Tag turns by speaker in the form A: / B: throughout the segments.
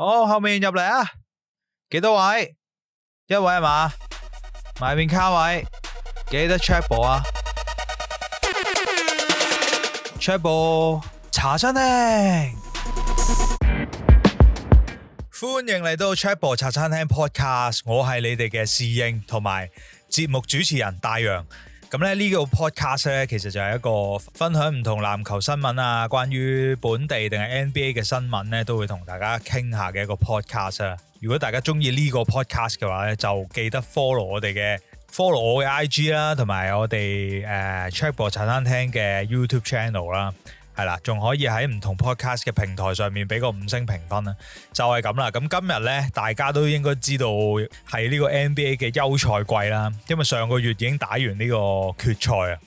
A: 好，後面入嚟啊！幾多位？一位係嘛？埋面卡位，記得 check 波啊 ！check 波茶餐廳，歡迎嚟到 check 波茶餐廳 podcast， 我係你哋嘅侍應同埋節目主持人大洋。咁咧呢個 podcast 咧，其實就係一個分享唔同籃球新聞啊，關於本地定係 NBA 嘅新聞咧，都會同大家傾下嘅一個 podcast 啊。如果大家中意呢個 podcast 嘅話咧，就記得 follow 我嘅 IG 啦，同埋我哋check 波茶餐廳嘅 YouTube channel 啦。係啦，仲可以喺唔同 podcast 嘅平台上面俾個5星評分啦，就係咁啦。咁今日呢，大家都應該知道係呢個 NBA 嘅休賽季啦，因為上個月已經打完呢個決賽啊。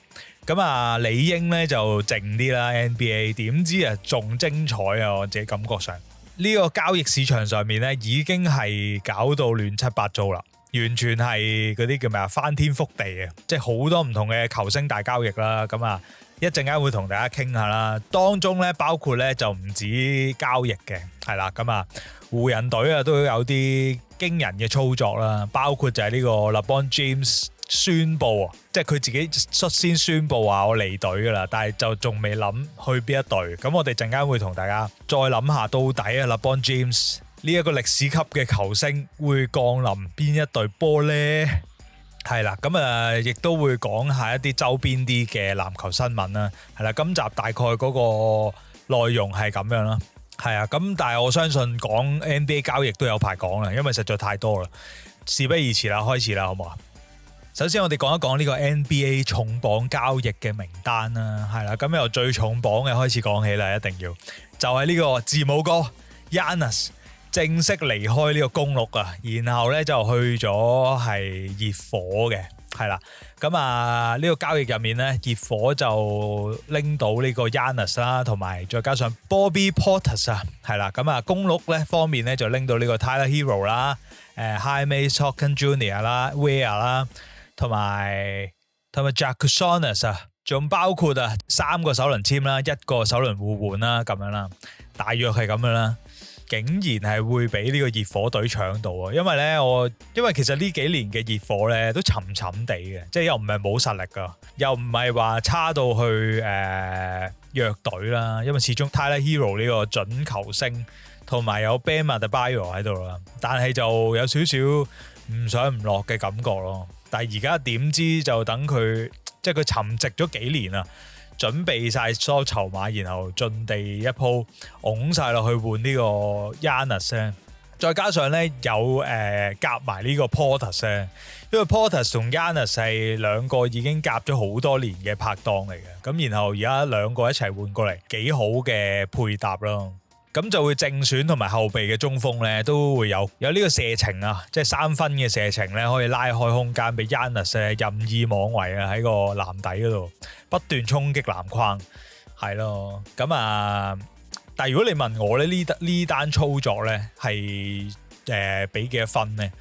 A: 咁啊，理應呢就靜啲啦 NBA， 點知啊仲精彩啊！我自己感覺上呢個交易市場上面呢，已經係搞到亂七八糟啦，完全係嗰啲叫咩啊，翻天覆地啊！即係好多唔同嘅球星大交易啦，咁啊。一陣間會同大家傾下啦，當中咧包括咧就唔止交易嘅，係啦，咁啊湖人隊啊都有啲驚人嘅操作啦，包括就係呢個 LeBron James 宣布啊，即係佢自己率先宣布話我離隊噶啦，但係就仲未諗去邊一隊，咁我哋陣間會同大家再諗下到底啊 LeBron James 呢一個歷史級嘅球星會降臨邊一隊波咧？係啦，咁亦都會講下一啲周邊啲嘅籃球新聞啦。係啦，今集大概嗰個內容係咁樣啦。係啊，咁但係我相信講 NBA 交易都有排講啦，因為實在太多啦。事不宜遲啦，開始啦，好唔好啊？首先我哋講一講呢個 NBA 重磅交易嘅名單啦。係啦，咁由最重磅嘅開始講起啦，一定要就係呢個字母哥 Giannis。正式離開呢個公鹿啊，然後咧就去咗係熱火嘅，係啦。咁啊呢個交易入面咧，熱火就拎到呢個 Giannis 啦，同埋再加上 Bobby Portis 啊，係啦。咁啊公鹿咧方面咧就拎到呢個 Tyler Hero 啦、Jaime Jackson Jr. 啦、Ware 啦，同埋 Jack Souness 啊，仲包括啊3個首輪簽啦，1個首輪互換啦，咁樣啦，大約係咁樣啦。竟然係會俾呢個熱火隊搶到啊！因為其實呢幾年嘅熱火咧都沉沉地嘅，即係又唔係冇實力噶，又唔係話差到去弱隊啦。因為始終 Tyler Hero 呢個準球星，同埋有 Bam Adebayo 喺度啦，但係就有少少唔上唔落嘅感覺咯。但係而家點知就等佢，即係佢沉寂咗幾年啦。準備晒所有籌碼，然後盡地一鋪拱晒落去換呢個 Giannis 咧，再加上咧有夾埋呢個 Portis 咧，因為 Portis 同 Giannis 係兩個已經夾咗好多年嘅拍檔嚟嘅，咁然後而家兩個一齊換過嚟，幾好嘅配搭咯。咁就會正選同埋後備嘅中鋒咧，都會有呢個射程啊，即係3分嘅射程咧，可以拉開空間俾 Giannis 任意妄為啊，喺個籃底嗰度不斷衝擊籃筐，係咯。咁啊，但係如果你問我咧，呢單操作咧係俾幾多分咧？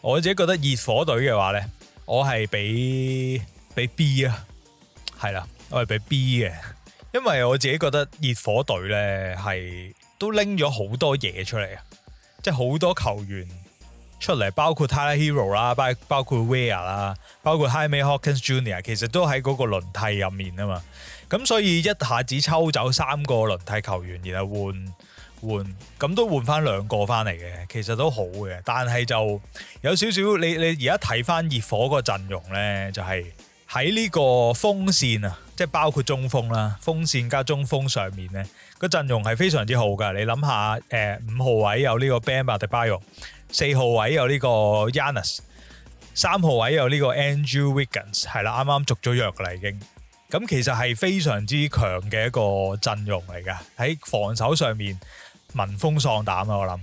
A: 我自己覺得熱火隊嘅話咧，我係俾 B 啊，係啦，我係俾 B 嘅，因為我自己覺得熱火隊咧係都拎咗好多嘢出嚟啊！即係好多球員出嚟，包括 Tyler Hero 啦，包括 Ware 啦，包括 Jaime Jackson Jr. 其實都喺嗰個輪替入面啊嘛。咁所以一下子抽走3個輪替球員，然後換咁都換翻2個翻嚟嘅，其實都好嘅。但係就有少少你而家睇翻熱火個陣容咧，就係喺呢個鋒線啊，即係包括中鋒啦，鋒線加中鋒上面咧，個陣容係非常之好噶。你諗下，5號位有呢個 Bam Adebayo， 4號位有呢個 Giannis， 3號位有呢個 Andrew Wiggins， 係啦，啱啱續咗約噶啦已經。咁其實係非常之強嘅一個陣容嚟噶，喺防守上面聞風喪膽啊，我諗。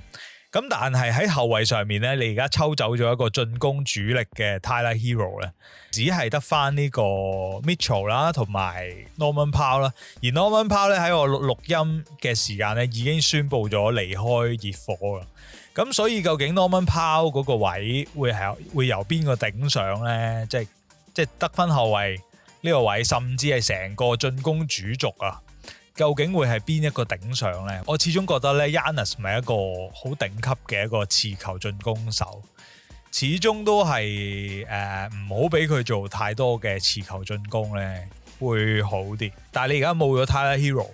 A: 咁但係喺後衛上面咧，你而家抽走咗一個進攻主力嘅 Tyler Hero 咧，只係得翻呢個 Mitchell 啦，同埋 Norman Powell 啦。而 Norman Powell 咧喺我錄音嘅時間咧，已經宣布咗離開熱火啦。咁所以究竟 Norman Powell 嗰個位會由邊個頂上咧？即係得分後衛呢個位，甚至係成個進攻主軸啊！究竟會係邊一個頂上呢？我始終覺得咧 Giannis 唔係一個好頂級嘅一個持球進攻手，始終都係唔好俾佢做太多嘅持球進攻咧，會好啲。但係你而家冇咗 Tyler Hero，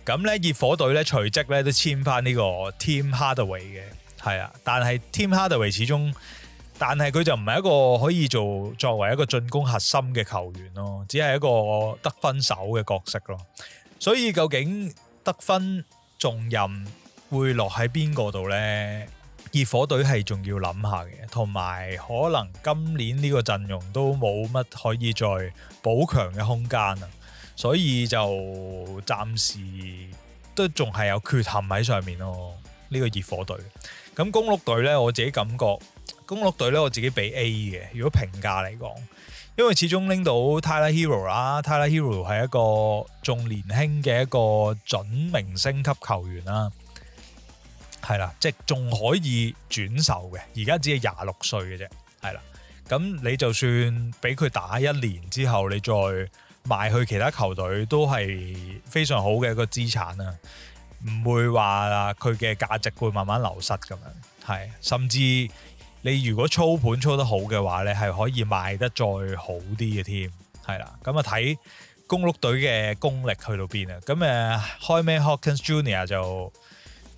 A: 咁咧熱火隊咧隨即咧都簽翻呢個 Tim Hardaway 嘅，係啊，但係 Tim Hardaway 始終。但係佢就唔係一個可以作為一個進攻核心嘅球員咯，只係一個得分手嘅角色咯。所以究竟得分重任會落喺邊個度呢？熱火隊係仲要諗下嘅，同埋可能今年呢個陣容都冇乜可以再補強嘅空間啊，所以就暫時都仲係有缺陷喺上面咯。呢個熱火隊咁公鹿隊呢，我自己感覺。公鹿隊咧，我自己俾 A 嘅。如果評價嚟講，因為始終拎到 Tyler Hero 啦，Tyler Hero 係一個仲年輕嘅一個準明星級球員啦，係啦，即係仲可以轉售嘅。而家只係26歲嘅啫，係啦。咁你就算俾佢打一年之後，你再賣去其他球隊，都係非常好嘅一個資產啊，唔會話佢嘅價值會慢慢流失咁樣，係甚至。你如果操盤操得好嘅話咧，係可以賣得再好啲嘅添，係啦。咁啊睇公鹿隊嘅功力去到邊啊？咁開咩 Hawkins Jr. 就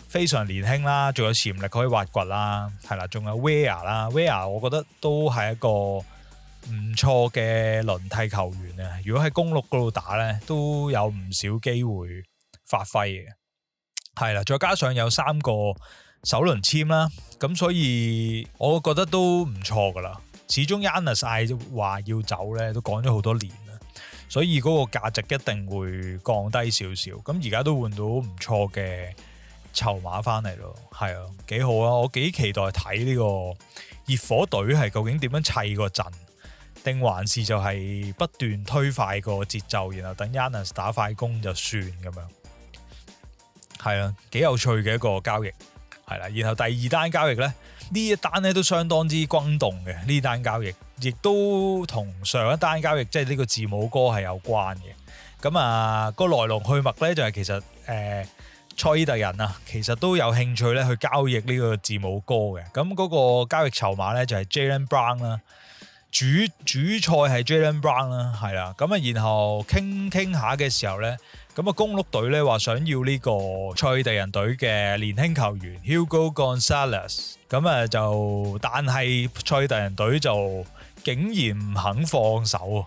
A: 非常年輕啦，仲有潛力可以挖掘啦，係啦。仲有 Ware 啦 ，Ware 我覺得都係一個唔錯嘅輪替球員啊。如果喺公鹿嗰度打咧，都有唔少機會發揮嘅，係啦。再加上有3個首輪簽啦，咁所以我覺得都唔錯噶啦。始終 Giannis 嗌話要走咧，都講咗好多年啦，所以嗰個價值一定會降低少少。咁而家都換到唔錯嘅籌碼翻嚟咯，係啊，幾好啊！我幾期待睇呢個熱火隊係究竟點樣砌個陣，定還是就係不斷推快個節奏，然後等 Giannis 打快攻就算咁樣。係啊，幾有趣嘅一個交易。係啦，然後第二單交易咧，呢一單咧都相當之轟動嘅。呢單交易亦都同上一單交易即係呢個字母哥係有關嘅。咁個來龍去脈咧就係其實賽爾特人啊，其實都有興趣咧去交易呢個字母哥嘅。咁嗰個交易籌碼咧就係 Jaylen Brown 啦，主菜係 Jaylen Brown 啦，係啦。咁然後傾下嘅時候咧。公鹿隊咧話想要呢個賽爾特人隊嘅年輕球員 Hugo Gonzalez， 但係賽爾特人隊就竟然唔肯放手，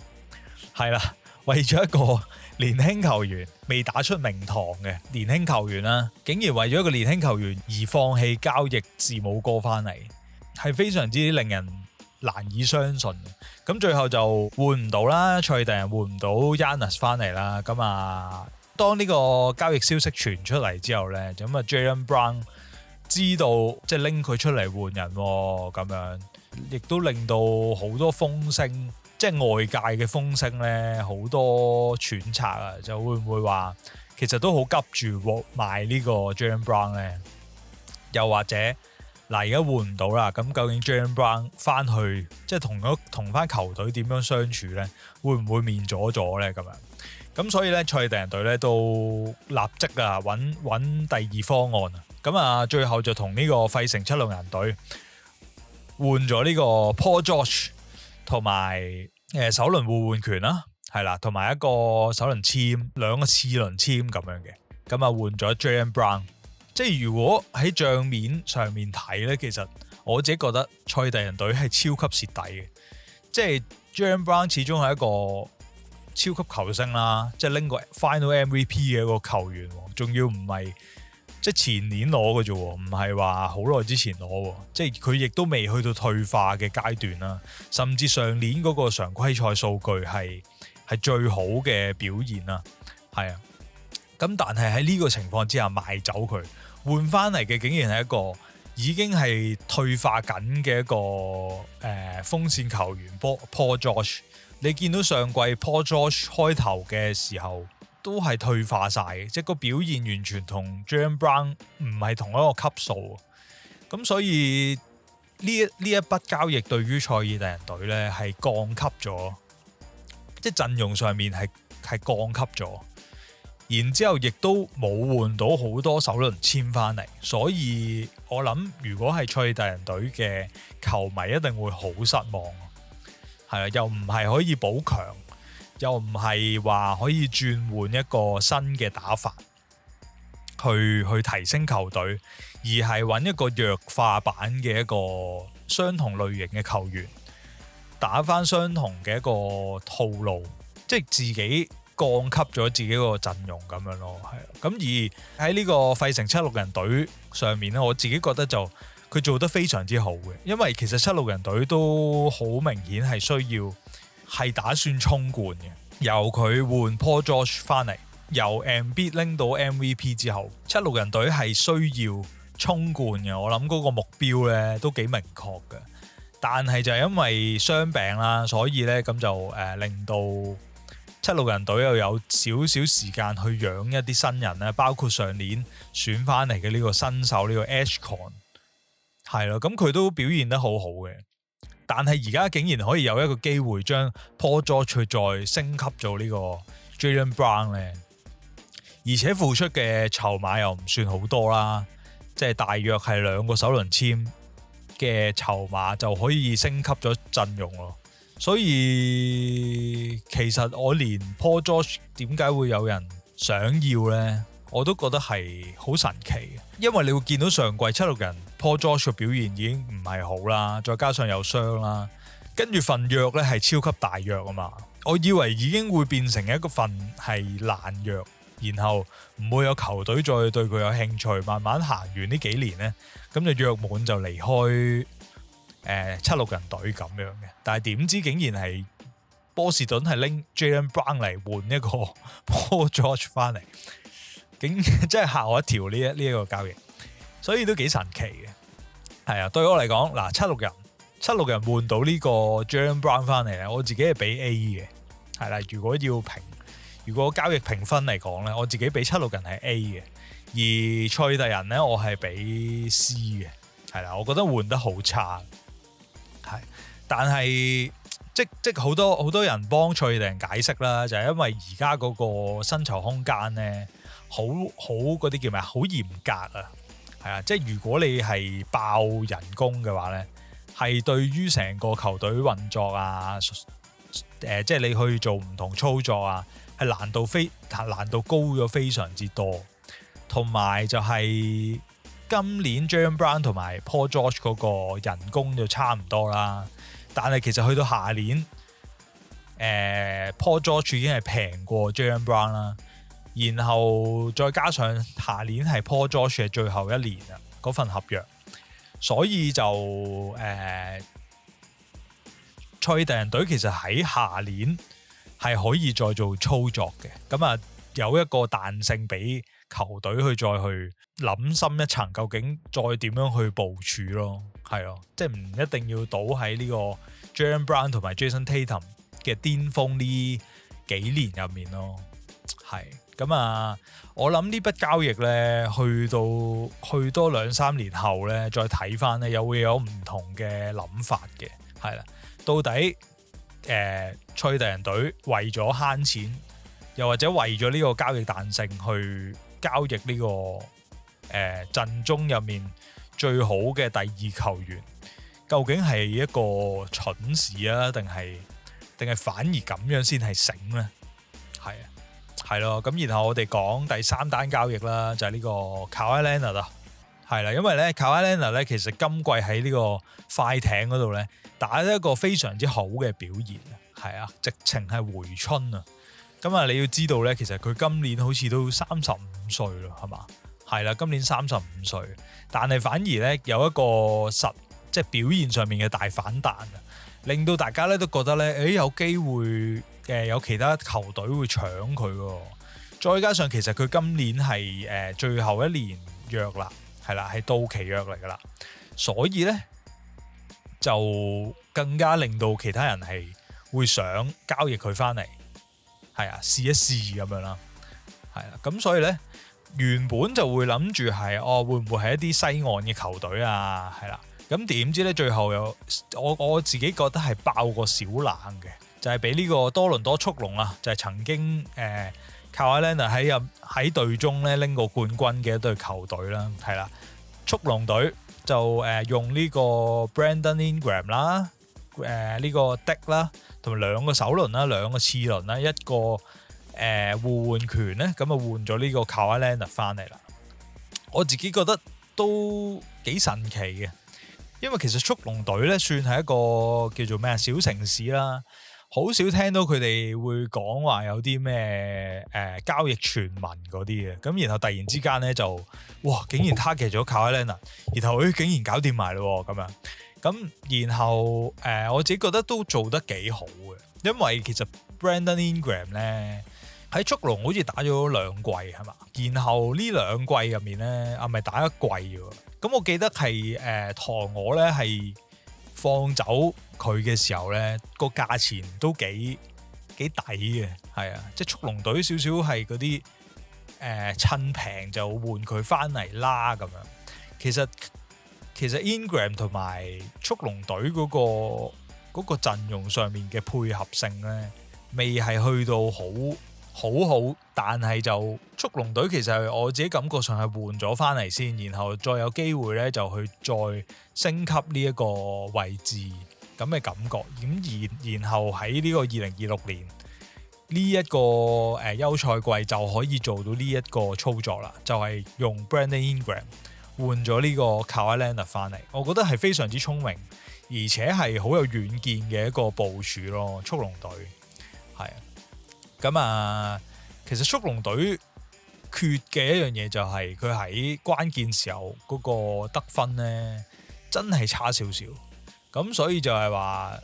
A: 係啦，為咗一個年輕球員未打出名堂嘅年輕球員啦，竟然為咗一個年輕球員而放棄交易字母哥翻嚟，係非常之令人難以相信。咁最後就換唔到啦，賽爾特人換唔到 Giannis 翻嚟啦。當呢個交易消息傳出嚟之後咧，咁Jaylen Brown 知道即係拎佢出嚟換人咁樣，亦都令到好多風聲，即係外界嘅風聲咧，好多揣測啊，就會唔會話其實都好急住賣呢個 Jaylen Brown 咧？又或者而家換唔到啦，咁究竟 Jaylen Brown 翻去即係同翻球隊點樣相處咧？會唔會面阻咗咧？咁樣？咁所以咧，賽爾特人隊咧都立即揾第二方案啊！最後就同呢個費城七六人隊換咗呢個 Paul George 同埋首輪互換權啦，係啦，同埋一個首輪簽兩個次輪簽咁樣嘅，換咗 Jaylen Brown。即係如果喺帳面上面睇咧，其實我自己覺得賽爾特人隊係超級蝕底嘅，即係 Jaylen Brown 始終係一個超級球星啦，即係拎個 Final MVP 嘅一個球員，仲要唔係即係前年攞嘅啫，唔係話好耐之前攞，即係佢亦都未去到退化嘅階段啦。甚至上年嗰個常規賽數據係最好嘅表現啦，係啊。咁但係喺呢個情況之下賣走佢，換翻嚟嘅竟然係一個已經係退化緊嘅一個鋒線球員 Paul George。你見到上季 Paul George 開頭嘅時候都係退化晒，即係個表現完全同 Jaylen Brown 唔係同一個級數。咁所以呢一筆交易對於賽爾特人隊咧係降級咗，即係陣容上面係降級咗。然之後亦都冇換到好多首輪簽翻嚟，所以我諗如果係賽爾特人隊嘅球迷一定會好失望，係啦，又唔係可以補強，又唔係話可以轉換一個新嘅打法去提升球隊，而係揾一個弱化版嘅一個相同類型嘅球員打翻相同嘅一個套路，即係自己降級咗自己個陣容咁樣咯，係啊。咁而喺呢個費城七六人隊上面咧，我自己覺得就佢做得非常之好嘅，因為其實七六人隊都好明顯係需要係打算衝冠嘅。由佢換 Paul George 翻嚟，由 Embiid 拎到 MVP 之後，七六人隊係需要衝冠嘅。我諗嗰個目標咧都幾明確嘅，但係就係因為傷病啦，所以咧咁就令到七六人隊又有少少時間去養一啲新人咧，包括上年選翻嚟嘅呢個新手呢個 Ashcon， 係咯，咁佢都表現得好好嘅。但係而家竟然可以有一個機會將 Paul George 再升級做呢個 Jaylen Brown 咧，而且付出嘅籌碼又唔算好多啦，即係大約係2個首輪簽嘅籌碼就可以升級咗陣容咯。所以其實我連 Paul George 點解會有人想要呢？我都覺得係好神奇嘅，因為你會見到上季七六人 Paul George 嘅表現已經唔係好啦，再加上有傷啦，跟住份約咧係超級大約啊嘛，我以為已經會變成一個份係爛約，然後唔會有球隊再對佢有興趣，慢慢行完呢幾年呢，咁就約滿就離開七六人隊咁樣嘅，但係點知竟然係波士頓係拎 Jaylen Brown 嚟換一個 Paul George 翻嚟，竟真係嚇我一跳呢一個交易，所以都幾神奇嘅。係啊，對我嚟講嗱，七六人換到呢個 Jaylen Brown 翻嚟咧，我自己係俾 A 嘅，係啦。如果交易評分嚟講咧，我自己俾七六人係 A 嘅，而賽爾特人咧我係俾 C 嘅，係啦，我覺得換得好差。係，但係即好多人幫賽爾特人解釋啦，就係因為而家嗰個薪酬空間咧，好嗰啲叫咩啊？好嚴格啊，係啊，即係如果你係爆人工嘅話咧，係對於成個球隊運作啊，即係你去做唔同操作啊，係難度高咗非常之多，同埋就係今年 Jaylen Brown 同埋 Paul George 嗰個人工就差唔多啦，但係其實去到下年，Paul George 已經係平過 Jaylen Brown 啦，然後再加上下年係 Paul George 嘅最後一年啦，嗰份合約，所以就賽爾特人隊其實喺下年係可以再做操作嘅，咁啊有一個彈性俾球隊去再去諗深一層，究竟再點樣去部署咯，係咯，即係唔一定要倒喺呢個 Jaylen Brown 同埋 Jason Tatum 嘅巔峰呢幾年入面咯，係咁啊！我諗呢筆交易咧，去多2-3年後咧，再睇翻咧，又會有唔同嘅諗法嘅，係啦，到底賽爾特人隊為咗慳錢，又或者為咗呢個交易彈性去交易呢個陣中入面最好嘅第二球員，究竟係一個蠢事啊，定係反而咁樣先係醒呢？係咯，咁然後我哋講第3單交易啦，就係呢個 Kawhi Leonard 啦，係啦，因為咧 Kawhi Leonard 咧其實今季喺呢個快艇嗰度咧打咗一個非常之好嘅表現，係啊，直情係回春啊！咁啊，你要知道咧，其實佢今年好似都35歲啦，係嘛？係啦，今年35歲，但係反而咧有一個即係表現上面嘅大反彈啊，令到大家咧都覺得咧，有機會有其他球隊會搶佢喎。再加上其實佢今年係最後一年約啦，係啦，係到期約嚟噶啦，所以咧就更加令到其他人係會想交易佢翻嚟。係啊，試一試咁樣啦，係啦，咁所以咧原本就會諗住係會唔會係一啲西岸嘅球隊啊，係啦，咁點知咧最後有我自己覺得係爆個小冷嘅，就係俾呢個多倫多速龍啊，就係曾經 Kawhi Leonard喺隊中咧拎過冠軍嘅一隊球隊啦，係啦，速龍隊就用呢個 Brandon Ingram 啦，呢個 Dick 啦，同埋兩個首輪啦，兩個次輪啦，一個互換權咧，咁啊換咗呢個 Kawhi Leonard 翻嚟啦。我自己覺得都幾神奇嘅，因為其實速龍隊咧算係一個叫做咩小城市啦，好少聽到佢哋會講話有啲咩交易傳聞嗰啲嘅，咁然後突然之間咧就哇竟然 target 咗 Kawhi Leonard，然後竟然搞掂埋咯咁樣，咁然後我自己覺得都做得幾好嘅，因為其實 Brandon Ingram 咧喺速龍好似打咗2季係嘛，然後呢2季入面咧咪打1季喎，咁我記得係唐我咧係放走佢嘅時候咧個價錢都幾抵嘅，係啊，即係速龍隊少少係嗰啲趁平就換佢翻嚟啦咁樣。其實 Ingram 同埋速龍隊嗰個陣容上面嘅配合性咧，未係去到好，但係就速龍隊其實我自己感覺上係換咗翻嚟先，然後再有機會咧就去再升級呢一個位置咁嘅感覺。咁然後喺呢個2026年呢一個休賽季就可以做到呢一個操作啦，就係用 Brandon Ingram 換咗呢個 Kawhi Leonard 翻嚟，我覺得係非常之聰明，而且係好有遠見嘅一個部署咯。速龍隊係啊。咁啊，其實速龍隊缺嘅一樣嘢就係佢喺關鍵時候嗰個得分咧，真係差少少。咁所以就係話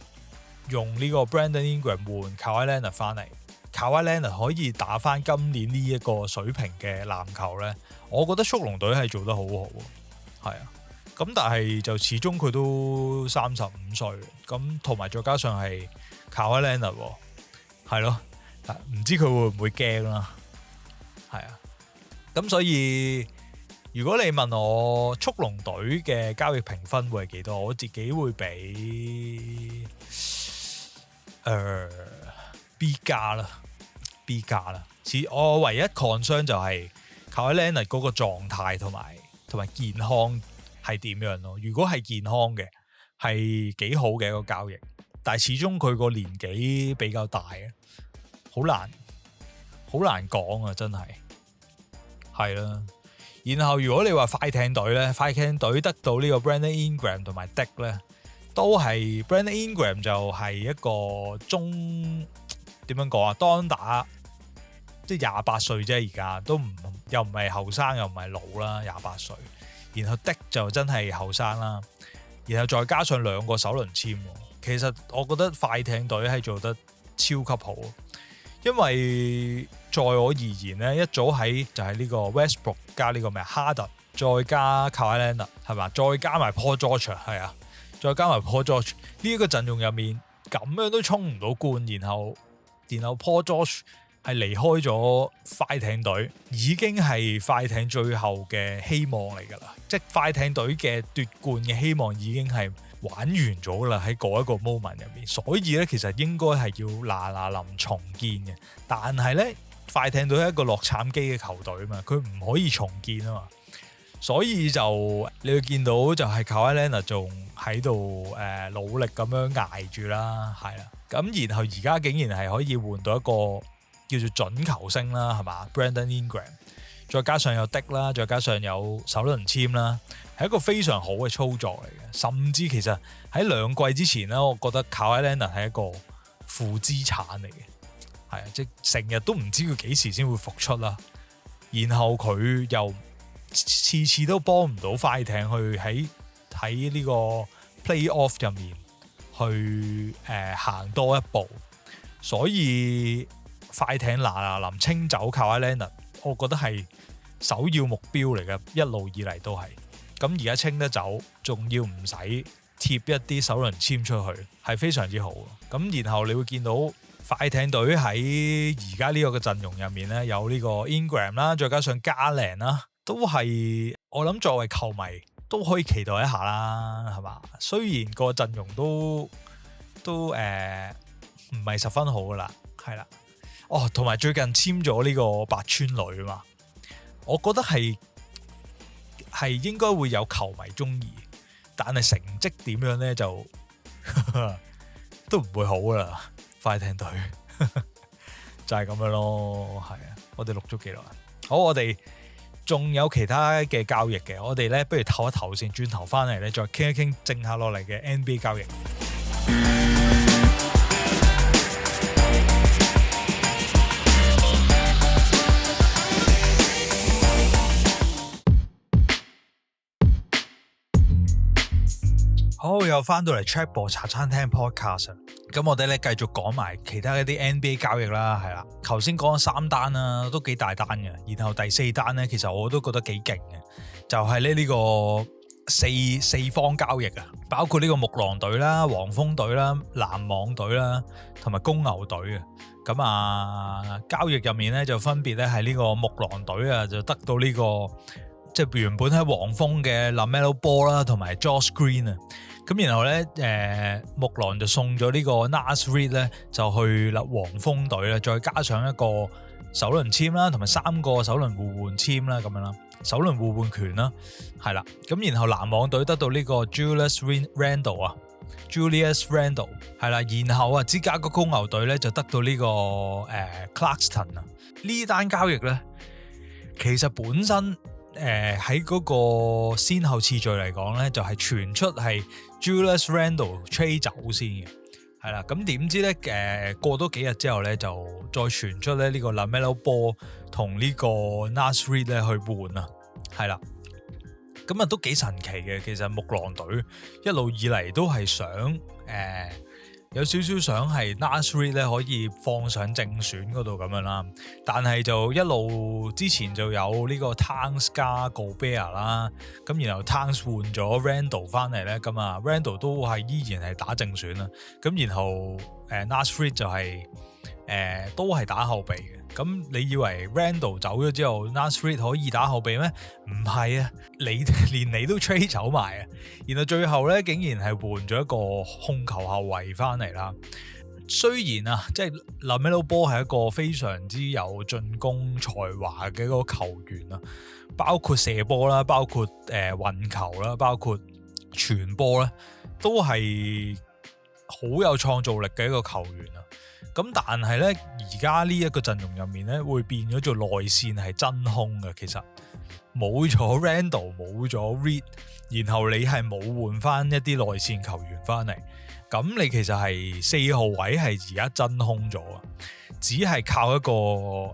A: 用呢個 Brandon Ingram 換 Kawhi Leonard 翻嚟 ，Kawhi Leonard 可以打翻今年呢一個水平嘅籃球咧，我覺得速龍隊係做得好好，係啊。咁但係就始終佢都35歲，咁同埋再加上係 Kawhi Leonard 係咯。唔知佢會唔會驚啦，係啊，咁所以如果你問我速龍隊嘅交易評分會係幾多，我自己會俾B 加啦。我唯一 concern 就係 Kawhi Leonard 嗰個狀態同埋健康係點樣咯。如果係健康嘅，係幾好嘅一個交易，但係始終佢個年紀比較大啊。好難講啊，真係係啦。然後如果你話快艇隊咧，快艇隊得到呢個 Brandon Ingram 同埋 Dick 咧，都係 Brandon Ingram 就係一個點樣講啊？當打即係28歲啫，而家都又唔係後生又唔係老啦，28歲。然後 Dick 就真係後生啦，然後再加上2個首輪簽，其實我覺得快艇隊係做得超級好。因為在我而言咧，一早喺就係呢個 Westbrook 加呢個咩哈登，再加 Kawhi Leonard 係嘛，再加埋 Paul George 係啊，再加埋 Paul George 呢一個陣容入面，咁樣都衝唔到冠，然後 Paul George 係離開咗快艇隊，已經係快艇最後嘅希望嚟㗎啦，即係快艇隊嘅奪冠嘅希望已經係玩完咗啦，喺嗰一個 moment 入面，所以咧其實應該係要嗱臨重建嘅。但係咧，快艇隊係一個洛杉磯嘅球隊啊嘛，佢唔可以重建啊嘛，所以就你會見到就係 Kawhi Leonard 仲喺度努力咁樣捱住啦，係啦。咁然後而家竟然係可以換到一個叫做準球星啦，係嘛 Brandon Ingram， 再加上有 Dick 啦，再加上有首輪簽啦。係一個非常好嘅操作嚟嘅，甚至其實喺2季之前咧，我覺得 Kawhi Leonard 係一個負資產嚟嘅，係啊，即係成日都唔知佢幾時先會復出啦。然後佢又次都幫唔到快艇去喺呢個 playoff 入面去行多一步，所以快艇嗱臨清走 Kawhi Leonard，我覺得係首要目標嚟嘅，一路以嚟都係。咁而家清得走，仲要唔使貼一啲首輪簽出去，係非常之好。咁然後你會見到快艇隊喺而家呢個嘅陣容入面咧，有呢個 Ingram 啦，再加上加蘭啦，都係我諗作為球迷都可以期待一下啦，係嘛？雖然個陣容都唔係十分好噶啦，係啦。哦，同埋最近簽咗呢個八村壘啊嘛，我覺得係應該會有球迷中意，但係成績點樣咧就都唔會好啦，快艇隊就係咁樣咯，係啊，我哋錄咗幾耐？好，我哋仲有其他嘅交易嘅，我哋咧不如唞一唞先，轉頭翻嚟咧再傾一傾剩下落嚟嘅 NBA 交易。好，又翻到嚟 Chatbot 茶餐廳 podcast， 咁我哋咧繼續講埋其他一啲 NBA 交易啦，係啦，頭先講咗3單啦，都幾大單嘅，然後第4單咧，其實我都覺得幾勁嘅，就係咧呢個四方交易啊，包括呢個木狼隊啦、黃蜂隊啦、籃網隊啦，同埋公牛隊啊，咁啊交易入面咧就分別咧係呢個木狼隊啊，就得到呢個即係原本喺黃蜂嘅 LaMelo Ball 啦，同埋 Josh Green 啊。咁然後咧，木狼就送咗呢個 Naz Reid 咧，就去黃蜂隊啦，再加上一個首輪簽啦，同埋3個首輪互換簽啦，咁樣啦，首輪互換權啦，係啦。咁然後籃網隊得到呢個 Julius Randle 係啦，然後啊芝加哥公牛隊咧就得到呢個Clarkson 啊。呢單交易咧，其實本身喺嗰個先後次序嚟講咧，就係傳出係 Julius Randle trade 走先嘅，係啦。咁點知咧，過多幾日之後咧，就再傳出咧呢個 LaMelo Ball 同呢個 Naz Reid 咧去換啊，係啦。咁啊都幾神奇嘅，其實木狼隊一路以嚟都係想有少少想係 Naz Reid 咧可以放上正選嗰度咁樣啦，但係就一路之前就有呢個 Towns 加 Gobert 啦，咁然後 Towns 換咗 Randle 翻嚟咧，咁啊 Randle 都係依然係打正選啦，咁然後Naz Reid 就係都係打後備嘅。咁你以為 Randle 走咗之後 Naz Reid 可以打後備咩？唔係啊，連你都 trade 走埋啊！然後最後咧，竟然係換咗一個控球後衛翻嚟啦。雖然啊，即係 LaMelo Ball 係一個非常之有進攻才華嘅一個球員啊，包括射波啦，包括運球啦，包括傳波咧，都係好有創造力嘅一個球員啊。咁但係咧，而家呢一個陣容入面咧，會變咗做內線係真空嘅。其實冇咗 Randle， 冇咗 Reid， 然後你係冇換翻一啲內線球員翻嚟，咁你其實係4號位係而家真空咗啊！只係靠一個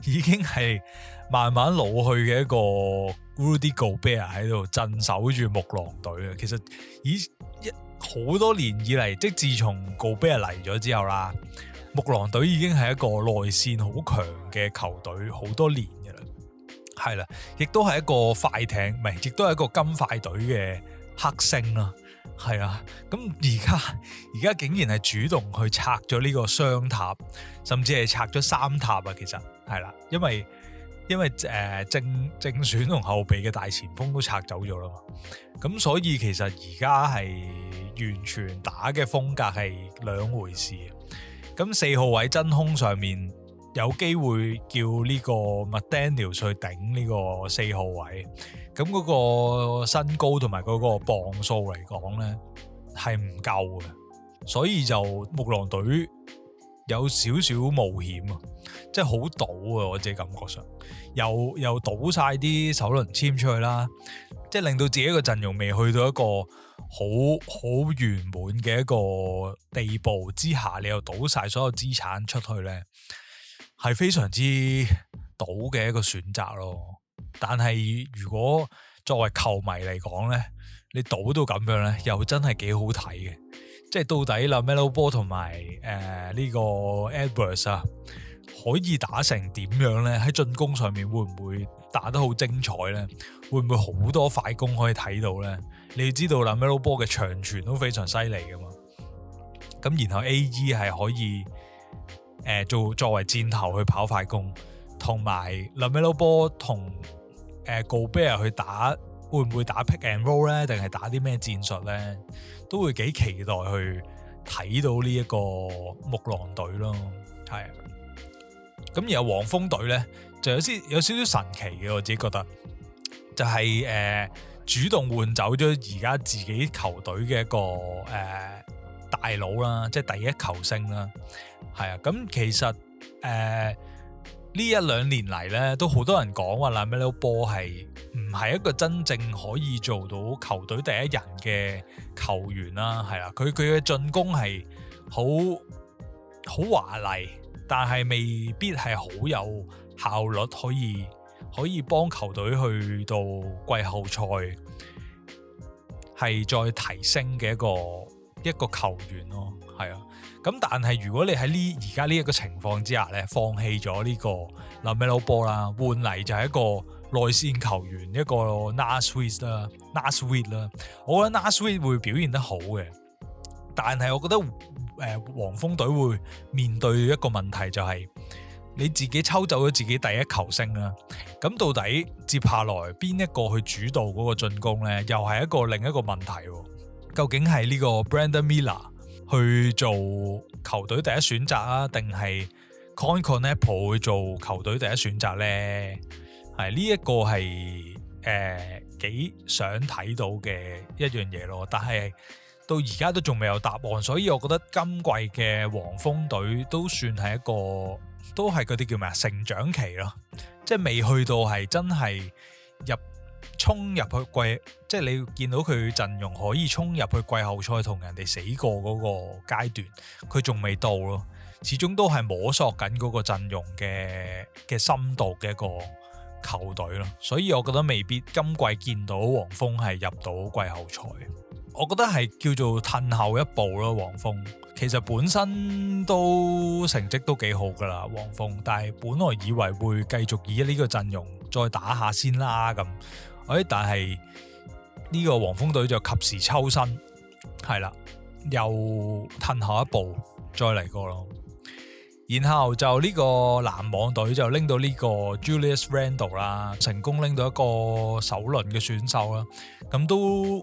A: 已經係慢慢老去嘅一個 Rudy Gobert 喺度鎮守住木狼隊啊！其實好多年以嚟，即自從 Gobert 嚟咗之後啦，木狼隊已經係一個內線好強嘅球隊，好多年嘅啦，係啦，亦都係一個快艇，唔係，亦都係一個金塊隊嘅黑星啦，係啊，咁而家竟然係主動去拆咗呢個雙塔，甚至係拆咗3塔啊，其實係啦，因為正選同後備嘅大前鋒都拆走咗啦嘛，咁所以其實而家係完全打嘅風格係兩回事。咁4號位真空上面有機會叫呢個 McDaniels 去頂呢個4號位，咁嗰個身高同埋嗰個磅數嚟講咧係唔夠嘅，所以就木狼隊有少少冒險啊，即係好賭啊！我自己感覺上，又賭晒啲首輪簽出去啦，即係令到自己個陣容未去到一個好圓滿嘅一個地步之下，你又賭晒所有資產出去咧，係非常之賭嘅一個選擇咯。但係如果作為球迷嚟講咧，你賭到咁樣咧，又真係幾好睇嘅。即係到底啦 LaMelo Ball 同埋呢個 Edwards 啊，可以打成點樣咧？喺進攻上面會唔會打得好精彩咧？會唔會好多快攻可以睇到咧？你知道啦 LaMelo Ball 嘅長傳都非常犀利噶嘛？咁然後 AE 係可以作為箭頭去跑快攻，同埋 LaMelo Ball 同Gobert 去打，會唔會打 pick and roll 咧？定係打啲咩戰術咧？都會幾期待去睇到呢一個木狼隊咯，係。咁然後黃蜂隊咧就有少少神奇嘅，我自己覺得就係主動換走咗而家自己球隊嘅一個大佬啦，即係第一球星啦，係啊。咁其實呢一兩年嚟咧，都好多人講話LaMelo Ball係唔係一個真正可以做到球隊第一人嘅球員啦，係啦。佢嘅進攻係好華麗，但係未必係好有效率，可以幫球隊去到季後賽係再提升嘅一個球員咯，係啊。咁但係如果你喺而家呢一個情況之下咧，放棄咗呢個 LaMelo Ball 啦，換嚟就係一個內線球員，一個 Naz Reid 啦，我覺得 Naz Reid 會表現得好嘅，但係我覺得黃蜂隊會面對一個問題，就係你自己抽走咗自己第一球星啦，咁到底接下來邊一個去主導嗰個進攻咧，又係另一個問題，究竟係呢個 Brandon Miller去做球隊第一選擇啊，定係 Con Kneppel 去做球隊第一選擇呢？係呢一個係幾想睇到嘅一樣嘢咯，但係到而家都仲未有答案，所以我覺得今季嘅黃蜂隊都算係都係嗰啲叫咩啊，成長期咯，即係未去到係真係衝入去即係你見到佢陣容可以衝入去季後賽同人哋死過嗰個階段，佢仲未到咯，始終都係摸索緊嗰個陣容嘅深度嘅一個球隊咯，所以我覺得未必今季見到黃蜂係入到季後賽，我覺得係叫做褪後一步咯。黃蜂其實本身都成績都幾好噶啦，黃蜂，但係本來以為會繼續以呢個陣容再打下先啦咁。但係呢個黃蜂隊就及時抽身，係啦，又褪後一步，再嚟過咯。然後就呢個籃網隊就拎到呢個 Julius Randle 啦，成功拎到一個首輪嘅選秀啦。咁都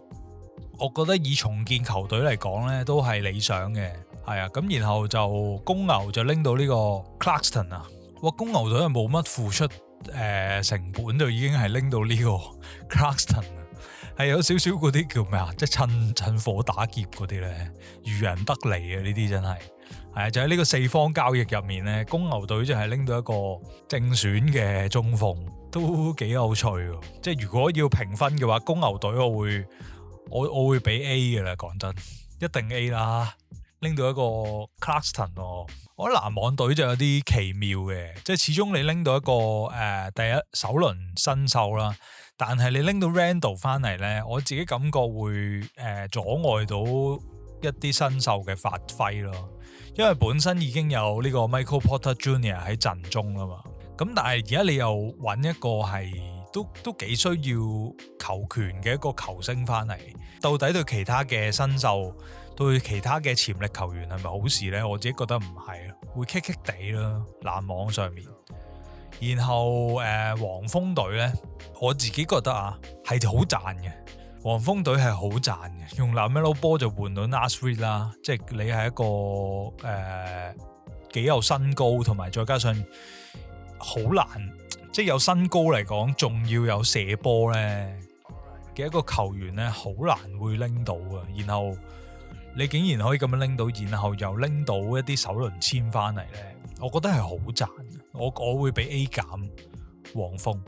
A: 我覺得以重建球隊嚟講呢，都係理想嘅，係啊。咁然後就公牛就拎到呢個 Clarkson 啊，哇！公牛隊係冇乜付出。成本就已經係拎到呢個 Clarkson， 係有少少嗰啲叫咩啊？即係趁火打劫嗰啲咧，漁人得利啊！呢啲真係就喺呢個四方交易入面咧，公牛隊就係拎到一個正選嘅中鋒，都幾有趣喎。即係如果要評分嘅話，公牛隊我會俾 A 嘅啦，講真，一定 A 啦。拎到一個 Clarkson 喎，我覺得籃網隊就有啲奇妙嘅，即係始終你拎到一個第一首輪新秀啦，但係你拎到 Randle 翻嚟咧，我自己感覺會阻礙到一啲新秀嘅發揮咯，因為本身已經有呢個 Michael Porter Jr. 喺陣中啦嘛，咁但係而家你又揾一個係都幾需要球權嘅一個球星翻嚟，到底對其他嘅新秀，對其他嘅潛力球員係咪好事呢？我自己覺得唔係，會棘棘地咯，籃網上面。然後黃蜂隊呢，我自己覺得啊係好賺嘅，黃蜂隊係好賺嘅，用 LaMelo Ball 就換到 Naz Reid 啦，即係你係一個幾有身高，同埋再加上好難，即係有身高嚟講，仲要有射波呢嘅一個球員呢，好難會拎到嘅。然後你竟然可以咁樣拎到，然後又拎到一啲首輪簽翻嚟咧，我覺得係好賺。我會俾 A 減黃蜂，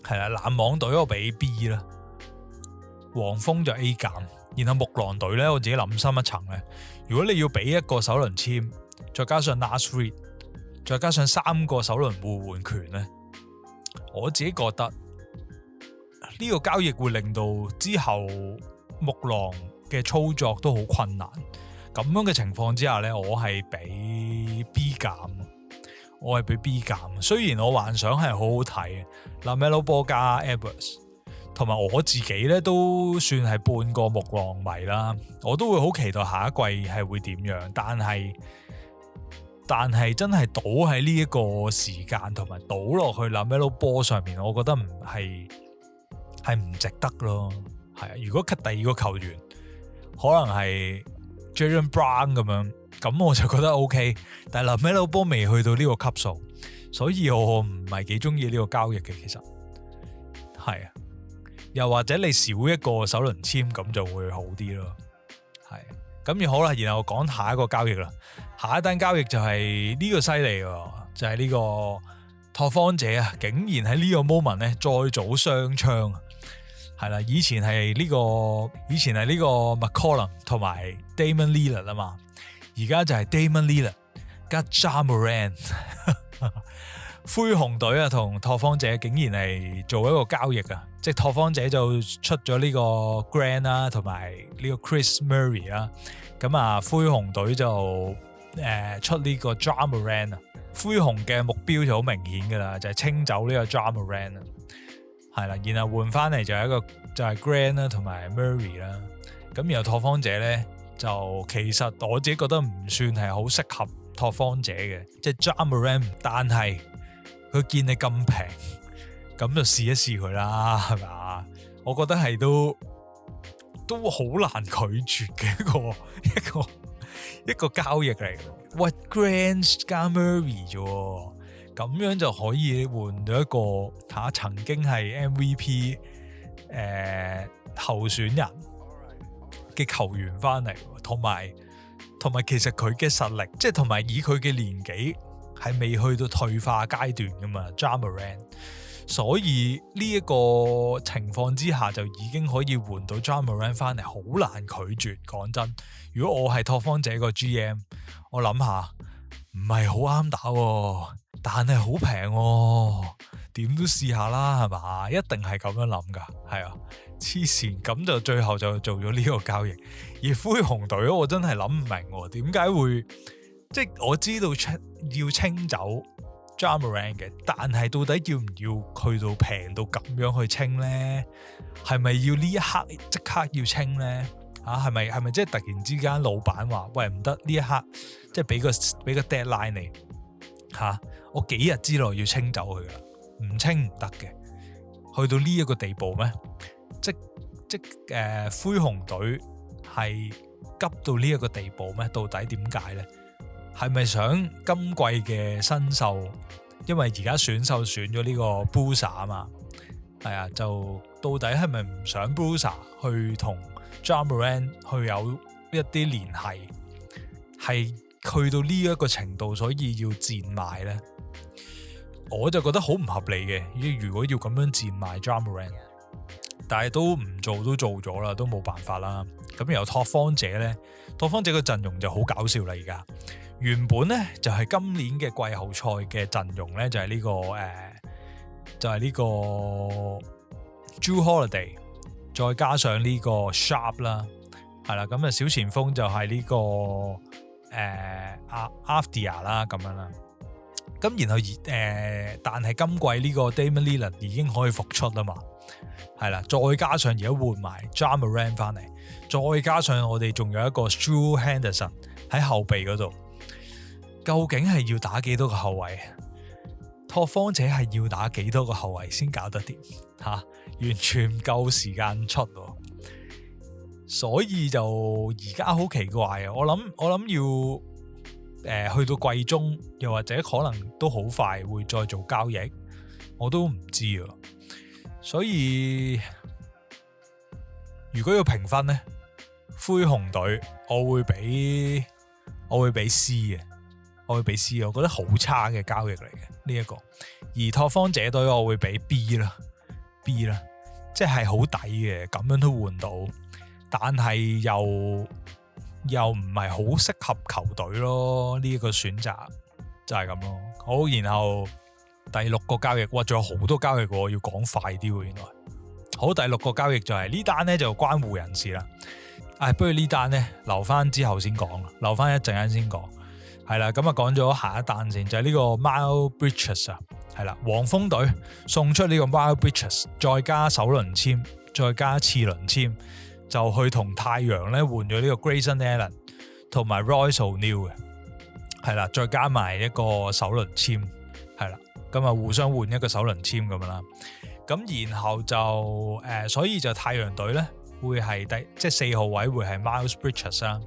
A: 係啦，籃網隊我俾 B 啦，黃蜂就 A 減。然後木狼隊咧，我自己諗深一層咧，如果你要俾一個首輪簽，再加上 Naz Reid，再加上3個首輪互換權咧，我自己覺得呢個交易會令到之後木狼嘅操作都好困難，咁樣嘅情況之下呢，我係俾 B 減，我係俾 B 減。雖然我幻想係好好睇，LaMelo Ball加 Edwards， 同埋我自己呢都算係半個木狼迷啦，我都會好期待下一季係會點樣，但係真係賭喺呢一個時間同埋賭落去 LaMelo Ball 上面，我覺得係唔值得咯。係啊，如果 cut 第二個球員，可能係 Jaylen Brown 咁樣，咁我就覺得 OK。但係LaMelo Ball未去到呢個級數，所以我唔係幾中意呢個交易嘅。其實係啊，又或者你少一個首輪簽咁就會好啲咯。係咁好啦，然後講下一個交易啦。下一單交易就係呢個犀利喎，就係呢個拓荒者啊，竟然喺呢個 moment 咧再組雙槍。係啦，以前係呢個 McCollum 同埋 Damian Lillard 啊嘛，而家就係 Damian Lillard 加 Ja Morant。灰熊隊啊同拓荒者竟然係做一個交易啊，即係拓荒者就出咗呢個 Grant 啦，同埋呢個 Chris Murray 啦，咁啊灰熊隊就出呢個 Ja Morant 啊，灰熊嘅目標就好明顯噶啦，就係清走呢個 Ja Morant 啊。係啦，然後換翻嚟就係一個就係 Grant 啦，同埋 Murray 啦。咁然後拓荒者咧就其實我自己覺得唔算係好適合拓荒者嘅，即係 Ja Morant，但係佢見你咁平，咁就試一試佢啦，係咪？我覺得係都好難拒絕嘅一個交易嚟嘅。喂 ，Grant 加 Murray 啫。咁樣就可以換到一個曾經係 MVP 候選人嘅球員翻嚟，同埋其實佢嘅實力，即係同埋以佢嘅年紀係未去到退化階段噶嘛 Ja Morant， 所以呢一個情況之下就已經可以換到 Ja Morant 翻嚟，好難拒絕。講真，如果我係拓荒者個 GM， 我諗下唔係好啱打喎。但係好平喎，點都試下啦，係嘛？一定係咁樣諗噶，係啊，黐線，咁就最後就做咗呢個交易。而灰熊隊我真係諗唔明，點解會即係我知道要清走 Ja Morant 嘅，但係到底要唔要去到平到咁樣去清咧？係咪要呢一刻即刻要清咧？係咪即係突然之間老闆話喂唔得呢一刻，即係俾個 deadline 你我幾日之內要清走佢噶，唔清唔得嘅，去到呢一個地步咩？即灰熊隊係急到呢一個地步咩？到底點解呢？係咪想今季嘅新秀？因為而家選秀選咗呢個 Boozer 啊嘛，係啊，就到底係咪唔想 Boozer 去同 Ja Morant 去有一啲聯繫？係去到呢一個程度，所以要賤賣呢？我就覺得好唔合理嘅。如果要咁樣賤賣 Ja Morant， 但係都唔做都做咗啦，都冇辦法啦。咁由拓荒者呢，拓荒者嘅陣容就好搞笑啦。而家原本呢，就係今年嘅季後賽嘅陣容呢，就係呢個 Jrue Holiday， 再加上呢個 Sharp 啦，係啦，咁啊小前鋒就係呢個Avdija 啦咁樣啦。咁然後但係今季呢個 Damian Lillard 已經可以復出啦嘛，係啦，再加上而家換埋 Ja Morant 翻嚟，再加上我哋仲有一個 Scoot Henderson 喺後備嗰度，究竟係要打幾多個後衛？拓荒者係要打幾多個後衛先搞得掂？完全唔夠時間出，所以就而家好奇怪啊！我諗要。去到季中，又或者可能都好快會再做交易，我都唔知啊。所以如果要評分呢，灰熊隊我會俾 C 嘅，我會俾 C， 我覺得好差嘅交易嚟嘅呢一個。而拓荒者隊我會俾 B 啦，即係好抵嘅，咁樣都換到，但係又唔係好適合球隊咯，呢一個選擇就係咁咯。好，然後第六個交易，哇，仲有好多交易喎，要講快啲喎，原來。好，第六個交易就係呢單呢，就關乎人事啦。不如呢單呢，留翻之後先講，留翻一陣間先講。係啦，咁啊講咗下一單先，就係呢個 Miles Bridges 啊，係啦，黃蜂隊送出呢個 Miles Bridges，再加首輪簽，再加次輪簽。就去同太陽咧換咗呢個 Grayson Allen 同埋 Royce O'Neal 嘅，係啦，再加埋一個首輪簽，係啦，咁啊互相換一個首輪簽咁樣啦。咁然後就所以就太陽隊咧會係即係4號位會係 Miles Bridges 啦，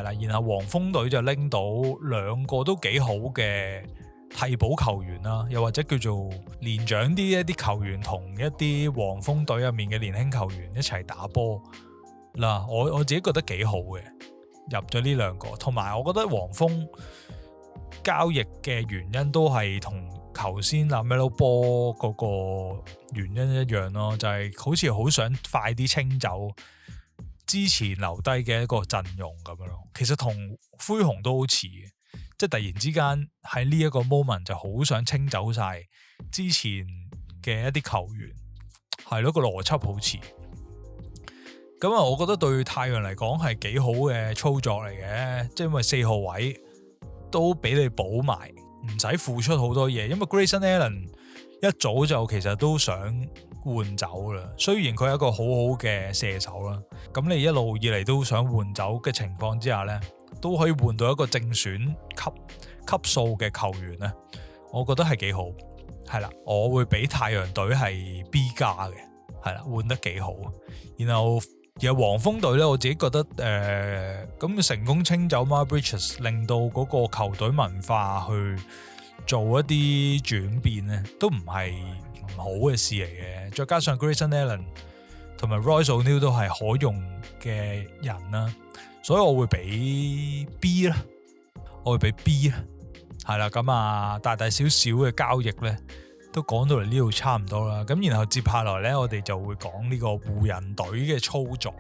A: 係啦，然後黃蜂隊就拎到兩個都幾好嘅替補球員啦，又或者叫做年長啲一啲球員同一啲黃蜂隊入面嘅年輕球員一齊打波嗱，我自己覺得幾好嘅，入咗呢兩個，同埋我覺得黃蜂交易嘅原因都係同頭先LaMelo Ball嗰個原因一樣咯，就係好似好想快啲清走之前留低嘅一個陣容咁樣咯。其實同灰熊都好似嘅，即係突然之間喺呢一個 moment 就好想清走晒之前嘅一啲球員，係咯，個邏輯好似。咁啊，我覺得對太陽嚟講係幾好嘅操作嚟嘅，即係因為4號位都俾你補埋，唔使付出好多嘢。因為 Grayson Allen 一早就其實都想換走啦，雖然佢係一個好好嘅射手啦，咁你一路以嚟都想換走嘅情況之下呢，都可以換到一個正選級數嘅球員呢，我覺得係幾好。係啦，我會俾太陽隊係 B 加嘅，係啦，換得幾好。然後黃蜂隊咧，我自己覺得咁成功清走 Miles Bridges， 令到嗰個球隊文化去做一啲轉變咧，都唔係唔好嘅事嚟嘅。再加上 Grayson Allen 同埋 Royce O'Neal 都係可用嘅人啦，所以我會俾 B 啦，我會俾 B 啦，係啦。咁啊，大小小嘅交易咧，都講到嚟呢度差唔多啦，咁然後接下來呢，我哋就會講呢個湖人隊嘅操作，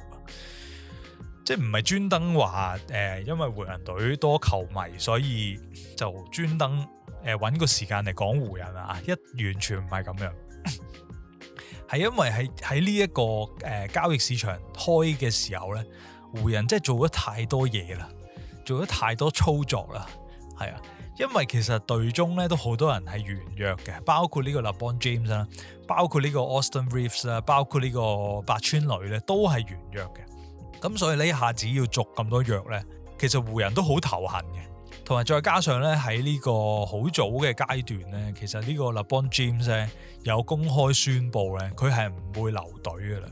A: 即係唔係專登話因為湖人隊多球迷，所以就專登揾個時間嚟講湖人啊，完全唔係咁樣，係因為喺呢一個交易市場開嘅時候呢，湖人真係做咗太多嘢啦，做咗太多操作啦，係啊。因為其實隊中咧都好多人係圓約嘅，包括呢個 LeBron James 啦，包括呢個 Austin Reeves 啦，包括呢個八村壘咧都係圓約嘅。咁所以呢一下子要續咁多約咧，其實湖人都好頭痕嘅。同埋再加上咧喺呢個好早嘅階段咧，其實呢個 LeBron James 咧有公開宣布咧，佢係唔會留隊㗎啦。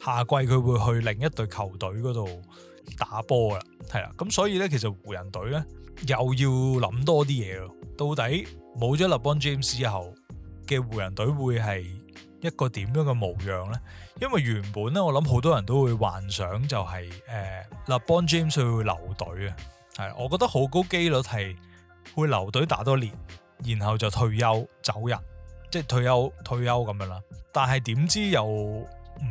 A: 下季佢會去另一隊球隊嗰度打波啦，係啦。咁所以咧，其實湖人隊咧又要諗多啲嘢咯。到底冇咗 LeBron James 之後嘅湖人隊會係一個點樣嘅模樣呢？因為原本咧，我諗好多人都會幻想就係LeBron James 會留隊啊。係，我覺得好高機率係會留隊打多年，然後就退休走人，即係退休咁樣啦。但係點知又唔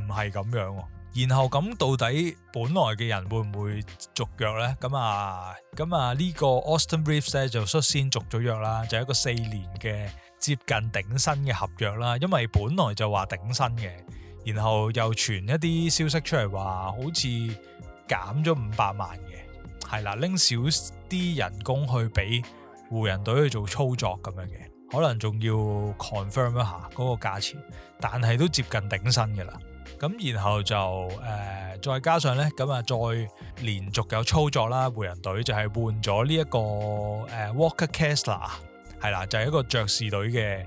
A: 係咁樣喎。然後咁到底本來嘅人會唔會續約呢？咁呢個 Austin Reeves 咧就率先續咗約啦，就係一個4年嘅接近頂薪嘅合約啦。因為本來就話頂薪嘅，然後又傳一啲消息出嚟話好似減咗500萬嘅，係啦，拎少啲人工去俾湖人隊去做操作咁樣嘅，可能仲要 confirm 一下嗰個價錢，但係都接近頂薪嘅啦。咁然後就再加上咧，咁啊再連續有操作啦，湖人隊就係換咗呢一個Walker Kessler， 係啦，就係一個爵士隊嘅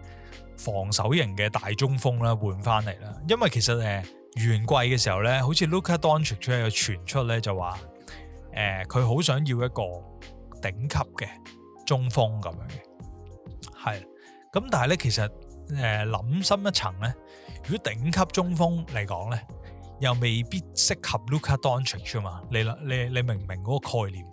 A: 防守型嘅大中鋒啦，換翻嚟啦。因為其實完季嘅時候咧，好似 Luka Doncic 有傳出咧就話佢好想要一個頂級嘅中鋒咁樣嘅，係。咁但係咧其實諗深一層咧，如果頂級中鋒嚟講咧，又未必適合 Luka Doncic 啊嘛。你明唔明嗰個概念？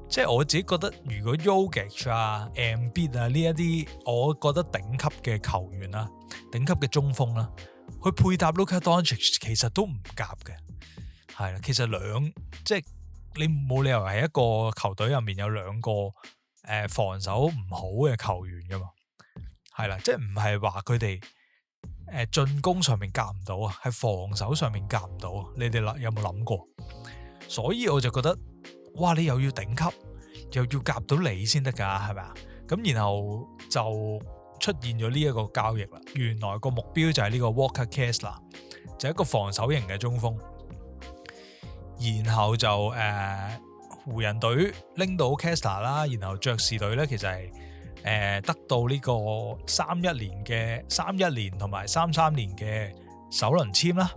A: 即係我自己覺得，如果 Jokic 啊、Embiid 啊呢一啲，我覺得頂級嘅球員啦、頂級嘅中鋒啦，去配搭 Luka Doncic 其實都唔夾嘅。係啦，其實即係你冇理由係一個球隊入面有兩個防守唔好嘅球員噶嘛。係啦，即係唔係話佢哋進攻上面夾唔到啊，係防守上面夾唔到啊。你哋有冇諗過？所以我就覺得，哇！你又要頂級，又要夾到你先得噶，係咪啊？咁然後就出現咗呢一個交易啦。原來個目標就係呢個 Walker Kessler， 就係一個防守型嘅中鋒。然後就湖人隊拎到 Kessler 啦，然後爵士隊咧其實係得到呢個31年同埋33年嘅首輪籤啦，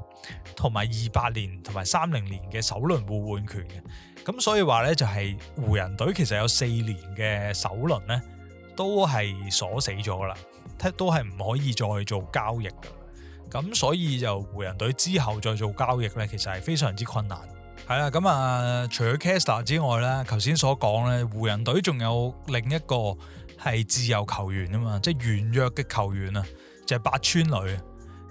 A: 同埋28年同埋30年嘅首輪互換權嘅。咁所以話咧就係湖人隊其實有4年嘅首輪咧都係鎖死咗噶啦，都係唔可以再做交易嘅。咁所以就湖人隊之後再做交易咧，其實係非常之困難。係啦，咁除咗 Kessler 之外咧，頭先所講咧，湖人隊仲有另一個係自由球員啊嘛，即係原約嘅球員啊，就係八村壘。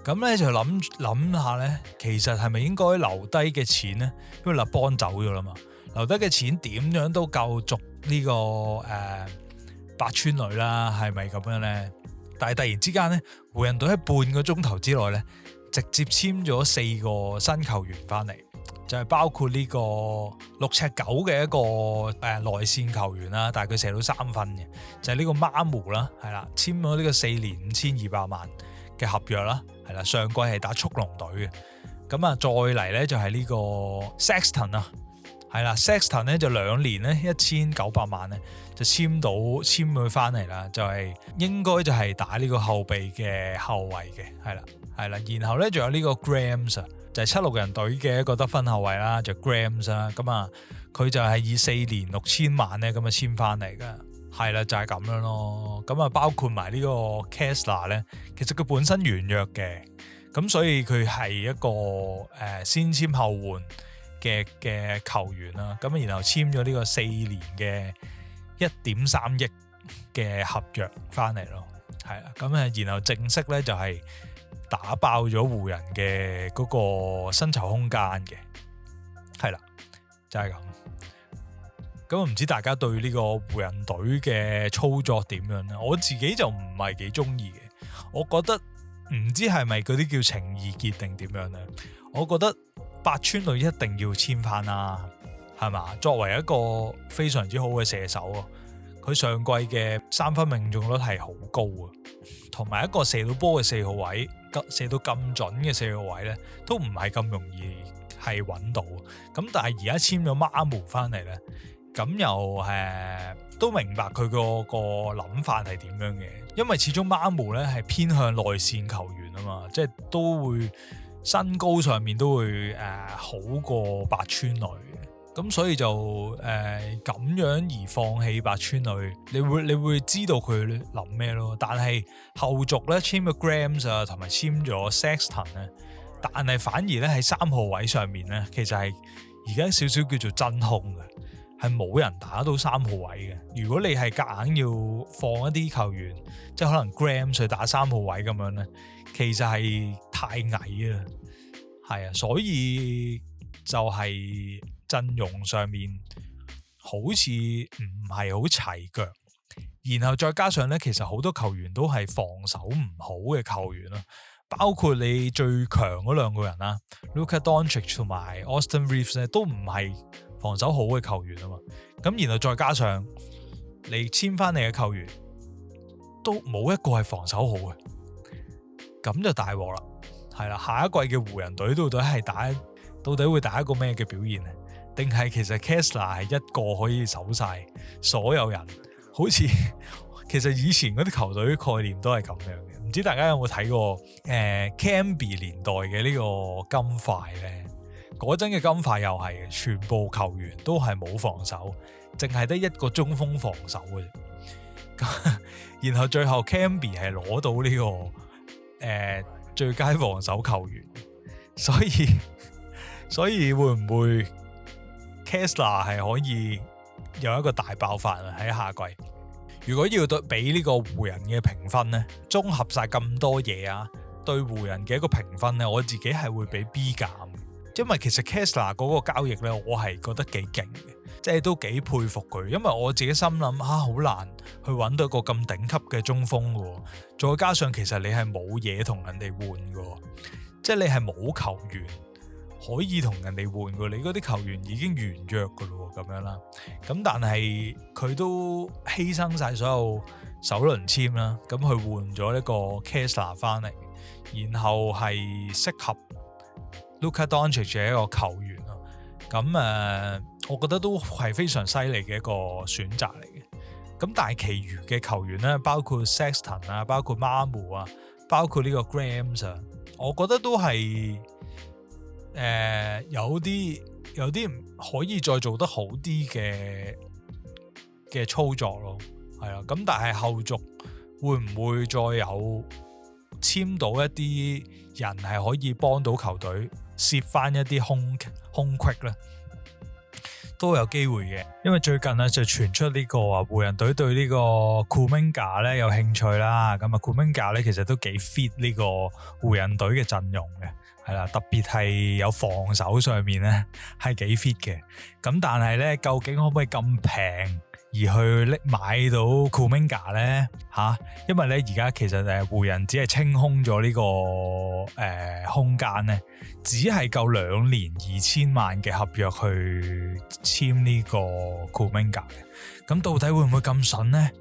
A: 咁咧就諗下咧，其實係咪應該留低嘅錢咧？因為勒邦走咗啦嘛，留低嘅錢點樣都夠續呢個八村壘啦，係咪咁樣咧？但係突然之間咧，湖人隊喺半個鐘頭之內咧，直接簽咗4個新球員翻嚟，就係包括呢個6尺9嘅一個內線球員啦，但係佢射到3分嘅，就係呢個馬姆啦，係啦，簽咗呢個4年5200萬嘅合約啦，係啦，上季係打速龍隊嘅。咁再嚟咧就係呢個 Sexton 啊，係啦 ，Sexton 咧就2年咧1900萬咧就簽佢翻嚟啦，就係應該就係打呢個後備嘅後衛嘅，係啦，然後咧仲有呢個 Grams 啊，就係76人隊嘅一個得分後衛啦，就 Grams 啦，咁佢就係以4年6000萬咧咁簽翻嚟噶。係啦，就係咁樣咯。咁包括埋呢個 Kessler 咧，其實佢本身原約嘅，咁所以佢係一個先簽後換嘅球員啦。咁然後簽咗呢個4年嘅1.3億嘅合約翻嚟咯。係啦，咁然後正式咧就係打爆咗湖人嘅嗰個薪酬空間嘅。係啦，就係咁。咁唔知大家對呢個湖人隊嘅操作點樣呢？我自己就唔係幾中意嘅。我覺得唔知係咪嗰啲叫情意結定點樣呢？我覺得八村壘一定要簽翻啦，係嘛？作為一個非常之好嘅射手啊，佢上季嘅3分命中率係好高啊，同埋一個射到波嘅4號位，射到咁準嘅4號位呢，都唔係咁容易係揾到。咁但係而家簽咗馬姆翻嚟呢。咁又都明白佢個諗法係點樣嘅，因為始終馬姆咧係偏向內線球員啊嘛，即係都會身高上面都會好過八村壘嘅，咁所以就咁樣而放棄八村壘，你會知道佢諗咩咯。但係後續咧簽咗 Grams 啊，同埋簽咗 Sexton 咧，但係反而咧喺3號位上面咧，其實係而家少少叫做真空嘅。係冇人打到3號位嘅。如果你係夾硬要放一啲球員，即係可能 Grams 去打3號位咁樣咧，其實係太矮啦。係啊，所以就係陣容上面好似唔係好齊腳，然後再加上咧，其實好多球員都係防守唔好嘅球員啦，包括你最強嗰2個人啦，Luka Doncic 同埋 Austin Reeves 咧，都唔係防守好嘅球員啊嘛，咁然後再加上你簽翻嚟嘅球員都冇一個係防守好嘅，咁就大鑊啦。係啦，下一季嘅湖人隊到底會打一個咩嘅表現呢？定係其實 Kessler 係一個可以守晒所有人？好似其實以前嗰啲球隊概念都係咁樣嘅，唔知大家有冇睇過Camby 年代嘅呢個金塊呢？嗰陣嘅金塊又係全部球員都係冇防守，淨係得一個中鋒防守嘅啫。然後最後 Camby 係攞到呢個最佳防守球員，所以會唔會 Kessler 係可以有一個大爆發啊？喺下季，如果要俾呢個湖人嘅評分呢，綜合晒咁多嘢啊，對湖人嘅一個評分呢，我自己係會俾 B 減。因為其實 Kessler 嗰個交易咧，我係覺得幾勁嘅，即係都幾佩服佢。因為我自己心諗好難去揾到一個咁頂級嘅中鋒嘅，再加上其實你係冇嘢同人哋換嘅，即係你係冇球員可以同人哋換嘅，你嗰啲球員已經完約嘅咯，咁樣啦。咁但係佢都犧牲晒所有首輪籤啦，咁去換咗一個 Kessler 翻嚟，然後係適合Luka Doncic 嘅一個球員咯，咁我覺得都係非常犀利嘅一個選擇嚟嘅。咁但係其餘嘅球員咧，包括 Sexton 啊，包括馬姆啊，包括呢個 Grams 啊，我覺得都係有啲可以再做得好啲嘅操作咯，係啊。咁但係後續會唔會再有簽到一啲人係可以幫到球隊攝翻一啲空隙呢？都有機會嘅，因為最近咧就傳出呢個湖人隊對呢個 Kuminga 咧有興趣啦。咁啊 Kuminga 咧其實都幾 fit 呢個湖人隊嘅陣容嘅，係啦，特別係有防守上面咧係幾 fit 嘅。咁但係咧，究竟可唔可以咁平而去買到 Kuminga 咧？因為咧而家其實湖人只係清空咗呢個空間咧，只係夠2年2000萬嘅合約去簽呢個 Kuminga 嘅。咁到底會唔會咁筍咧？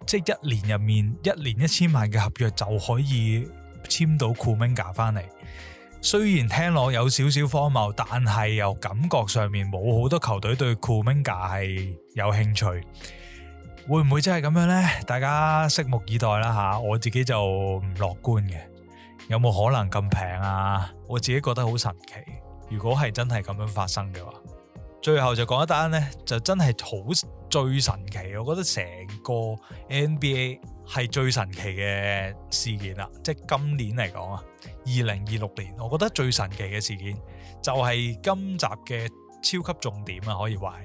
A: 即係一年入面1年1000萬嘅合約就可以簽到 Kuminga 翻嚟？雖然聽落有少少荒謬，但係又感覺上面冇好多球隊對 Kuminga 係有興趣，會唔會真係咁樣呢？大家拭目以待啦吓，我自己就唔樂觀嘅。有冇可能咁平啊？我自己覺得好神奇。如果係真係咁樣發生嘅話，最後就講一單呢，就真係好最神奇。我覺得成個 NBA 係最神奇嘅事件啦，即係今年嚟講啊，2026年，我覺得最神奇嘅事件就係今集嘅超級重點啊，可以話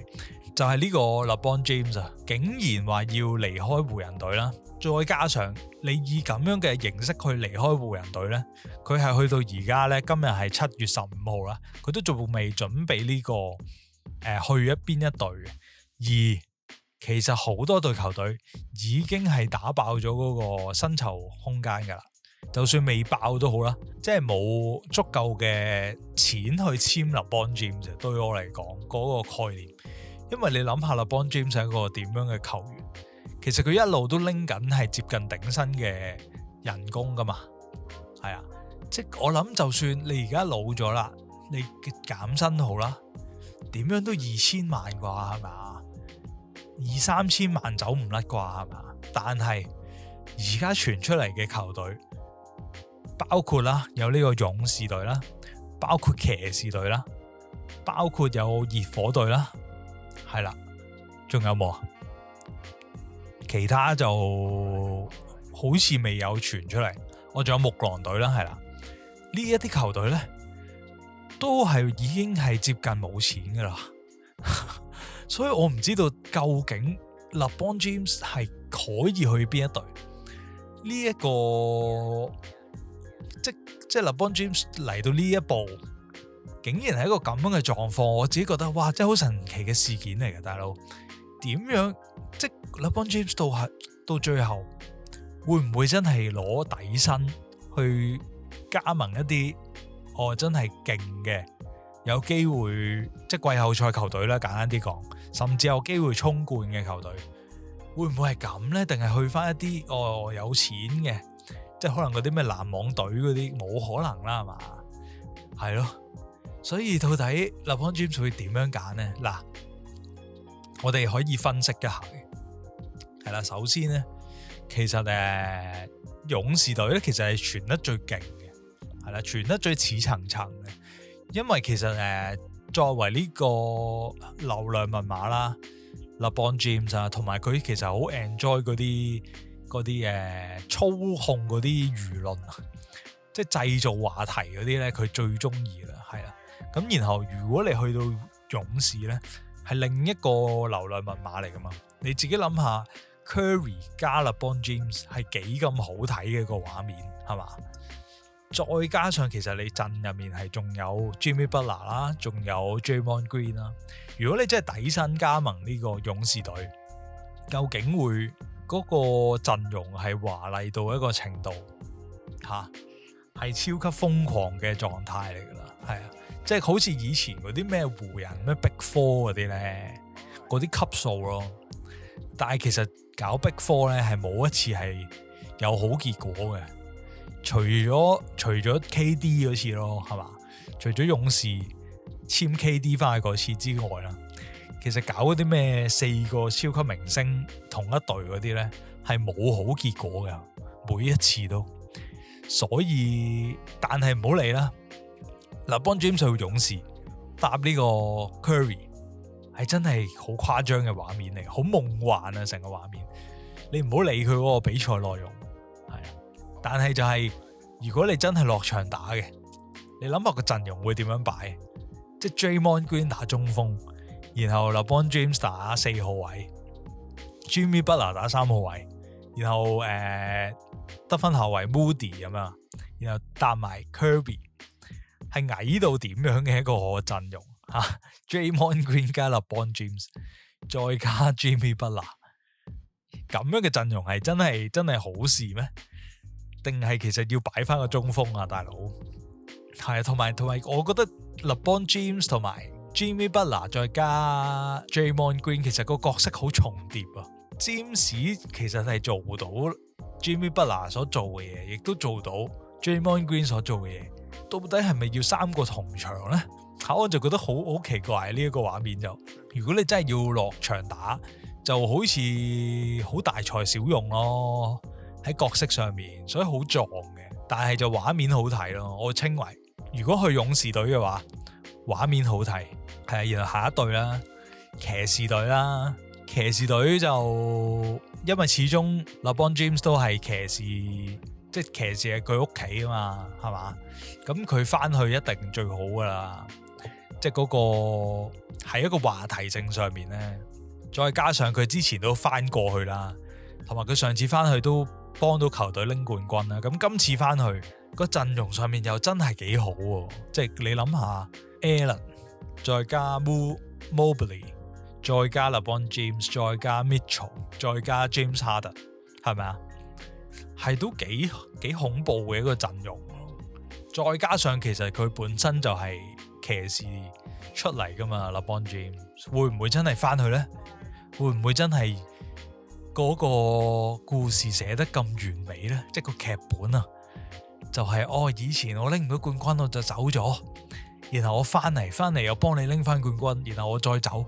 A: 就係呢個 LeBron James 啊，竟然話要離開湖人隊啦，再加上你以咁樣嘅形式去離開湖人隊呢，佢係去到而家呢，今日係7月15號啦，佢都仲未準備呢個去一邊一隊嘅，而其實好多隊球隊已經係打爆咗嗰個薪酬空間噶啦，就算未爆都好啦，即係冇足夠嘅錢去簽 LeBron James。對我嚟講嗰個概念，因為你諗下 LeBron James 係一個點樣嘅球員，其實佢一路都拎緊係接近頂薪嘅人工噶嘛，係啊，即係我諗就算你而家老咗啦，你減薪好啦，點樣都2000萬啩，係咪？2-3千萬走唔甩啩，係嘛？但係而家傳出嚟嘅球隊，包括啦有呢個勇士隊啦，包括騎士隊啦，包括有熱火隊啦，係啦，仲有冇啊？其他就好似未有傳出嚟。我仲有木狼隊啦，係啦，呢一啲球隊咧都係已經係接近冇錢噶啦。所以我唔知道究竟 LeBron James 係可以去邊一隊？呢一個即係 LeBron James 嚟到呢一步，竟然係一個咁樣嘅狀況，我自己覺得哇，真係好神奇嘅事件嚟嘅，大佬。點樣即係 LeBron James 到最後會唔會真係攞底薪去加盟一啲真係勁嘅？有機會即係季後賽球隊啦，簡單啲講，甚至有機會衝冠嘅球隊，會唔會係咁呢？定係去翻一啲有錢嘅，即係可能嗰啲咩籃網隊嗰啲，冇可能啦，係嘛？係咯，所以到底 LeBron James 會點樣揀呢？嗱，我哋可以分析一下嘅，係啦。首先呢，其實勇士隊咧，其實係傳得最勁嘅，係啦，傳得最似層層嘅。因為其實作為呢個流量密碼啦 ，LeBron James 啊，同埋佢其實好 enjoy 嗰啲操控嗰啲輿論啊，即係製造話題嗰啲咧，佢最中意啦，係啦。咁然後如果你去到勇士咧，係另一個流量密碼嚟噶嘛，你自己諗下 Curry 加 LeBron James 係幾咁好睇嘅個畫面，係嘛？再加上其實你陣入面係仲有 Jimmy Butler 啦，仲有 Draymond Green 啦。如果你真係底薪加盟呢個勇士隊，究竟會嗰個陣容係華麗到一個程度嚇，係超級瘋狂嘅狀態嚟㗎啦，係啊，即係好似以前嗰啲咩湖人咩 Big Four 嗰啲咧，嗰啲級數咯。但係其實搞 Big Four 咧係冇一次係有好結果嘅。除咗 KD 嗰次咯，係嘛？除咗勇士簽 KD 翻去嗰次之外啦，其實搞嗰啲咩4個超級明星同一隊嗰啲咧，係冇好結果嘅，每一次都。所以但係唔好理啦。LeBron James 去勇士搭呢個 Curry 係真係好誇張嘅畫面嚟，好夢幻啊成個畫面。你唔好理佢嗰個比賽內容，係啊，但係就係如果你真係落場打嘅，你諗下個陣容會點樣擺？即係 Draymond Green 打中鋒，然後 LeBron James 打4號位，Jimmy Butler 打3號位，然後得分後衛 Moody 咁樣，然後搭埋 Kirby， 係矮到點樣嘅一個陣容嚇？Draymond Green 加 LeBron James， 再加 Jimmy Butler， 咁樣嘅陣容係真係好事咩？定係其實要擺翻個中鋒啊，大佬？係啊，同埋我覺得 LeBron James 同埋 Jimmy Butler 再加 Draymond Green 其實個角色好重疊啊。詹士其實係做到 Jimmy Butler 所做嘅嘢，亦都做到 Draymond Green 所做嘅嘢。到底係咪要3個同場呢？我就覺得好奇怪呢一個畫面就。如果你真係要落場打，就好似好大材小用咯，喺角色上面，所以好撞嘅。但係就畫面好睇咯，我稱為如果去勇士隊嘅話，畫面好睇係啊。然後下一隊啦，騎士隊啦。騎士隊就因為始終 LeBron James 都係騎士，即係騎士係佢屋企啊嘛，係嘛？咁佢翻去一定最好噶啦，即係嗰個喺一個話題性上面咧，再加上佢之前都翻過去啦，同埋佢上次翻去都幫到球隊拎冠軍啦。咁今次翻去個陣容上面又真係幾好喎，即係你諗下 Allen 再加 Mobley。再加 LeBron James， 再加 Mitchell， 再加 James Harden， 係咪啊？係都幾恐怖嘅一個陣容。再加上其實佢本身就係騎士出嚟噶嘛 ，LeBron James 會唔會真係翻去呢？會唔會真係嗰個故事寫得咁完美呢？即係個劇本啊，就係以前我拎唔到冠軍我就走咗。然後我翻嚟又幫你拎翻冠軍，然後我再走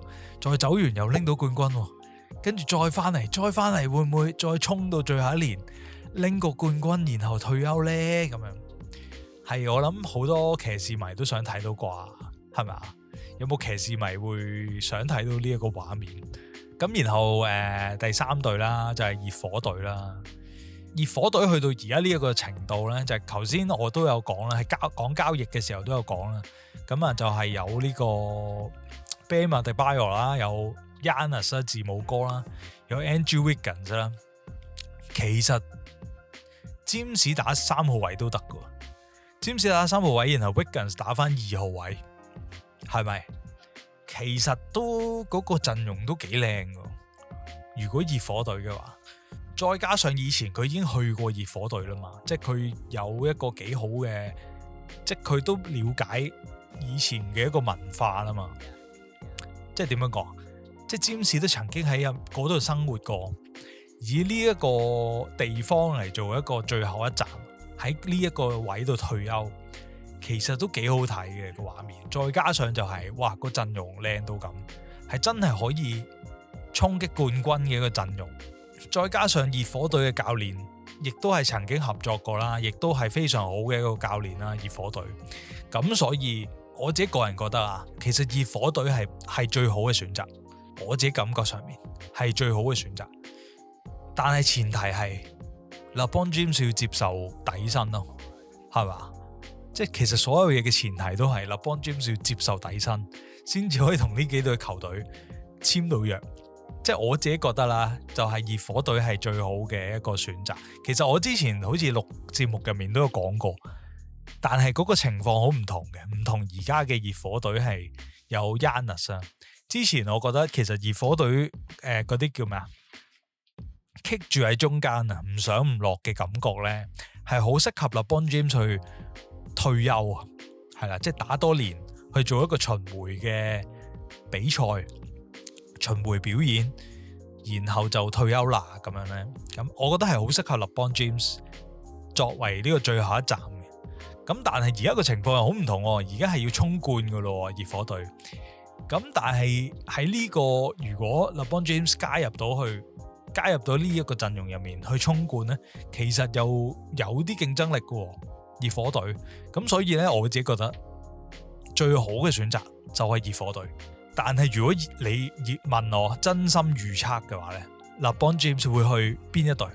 A: 完又拎到冠軍，跟住再翻嚟會唔會再衝到最後一年拎個冠軍，然後退休呢？咁樣係我諗好多騎士迷都想睇到啩，係咪啊？有冇騎士迷會想睇到呢一個畫面？咁然後第3隊啦，就係熱火隊啦。熱火隊去到而家呢一個程度呢，就係頭先我都有講啦，喺講交易嘅時候都有講啦。咁啊就係有呢個 Bam Adebayo 啦，有 Giannis 啦，字母哥啦，有 Andrew Wiggins 啦。其實詹士打3號位都得㗎，詹士打3號位，然後 Wiggins 打翻2號位，係咪？其實都嗰個陣容都幾靚㗎。如果熱火隊嘅話。再加上以前佢已經去過熱火隊啦嘛，即係佢有一個幾好嘅，即係佢都了解以前嘅一個文化啦嘛。即係點樣講？即係詹士都曾經喺嗰度生活過，以呢一個地方嚟做一個最後一站，喺呢一個位度退休，其實都幾好睇嘅個畫面。再加上就係哇個陣容靚到咁，係真係可以衝擊冠軍嘅一個陣容。再加上熱火隊嘅教練，亦都係曾經合作過啦，亦都係非常好嘅一個教練啦。熱火隊咁，所以我自己個人覺得啊，其實熱火隊係最好嘅選擇。我自己感覺上面係最好嘅選擇，但係前提係 LeBron James 要接受底薪咯，係嘛？即係其實所有嘢嘅前提都係 LeBron James 要接受底薪，先至可以同呢幾隊球隊簽到約。即係我自己覺得啦，就係熱火隊係最好嘅一個選擇。其實我之前好似錄節目入面都有講過，但係嗰個情況好唔同嘅，唔同而家嘅熱火隊係有 Giannis 啊。之前我覺得其實熱火隊嗰啲叫咩啊，棘住喺中間啊，唔上唔落嘅感覺咧，係好適合 LeBron James 去退休啊，係啦，即係打多年去做一個巡迴嘅比賽。巡迴表演，然後就退休啦咁樣咧。咁我覺得係好適合 LeBron James 作為呢個最後一站嘅。咁但係而家個情況又好唔同喎，而家係要衝冠噶咯，熱火隊。咁但係喺呢個如果 LeBron James 加入到去加入到呢一個陣容入面去衝冠呢，其實又有啲競爭力嘅熱火隊。咁所以呢，我自己覺得最好嘅選擇就係熱火隊。但係如果你問我真心預測嘅話呢，LeBron James 會去邊一隊？